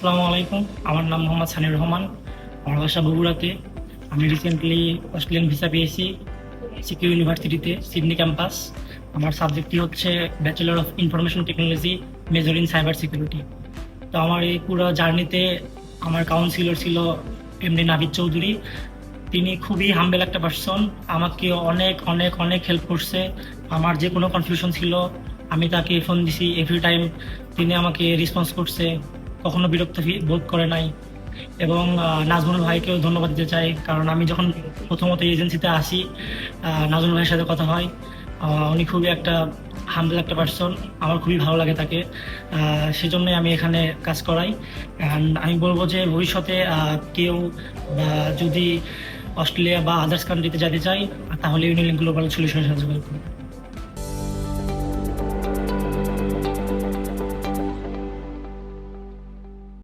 আসসালামু আলাইকুম। আমার নাম মোহাম্মদ সানির রহমান। আমার বাসা বগুড়াতে। আমি রিসেন্টলি অস্ট্রেলিয়ান ভিসা পেয়েছি সিকিউ ইউনিভার্সিটিতে, সিডনি ক্যাম্পাস। আমার সাবজেক্টটি হচ্ছে bachelor of information technology, major in cyber security. তো আমার এই পুরো জার্নিতে আমার কাউন্সিলর ছিল এমডি নাভিদ চৌধুরী। তিনি খুবই হাম্বেল একটা পার্সন। আমাকে অনেক অনেক অনেক হেল্প করছে। আমার যে কোনো কনফিউশন ছিল আমি তাকে ফোন দিছি, এভরি টাইম তিনি আমাকে রেসপন্স করছে, কখনো বিরক্ত বোধ করে নাই। এবং নাজমুল ভাইকেও ধন্যবাদ দিতে চাই, কারণ আমি যখন প্রথমত এজেন্সিতে আসি নাজমুল ভাইয়ের সাথে কথা হয়। উনি খুবই একটা হাম্বল একটা পার্সন, আমার খুবই ভালো লাগে তাকে। সেজন্যই আমি এখানে কাজ করাই। অ্যান্ড আমি বলবো যে ভবিষ্যতে কেউ যদি অস্ট্রেলিয়া বা আদার্স কান্ট্রিতে যেতে চাই, তাহলে ইউনিলিঙ্ক গ্লোবাল সলিউশনের সাহায্য করবে।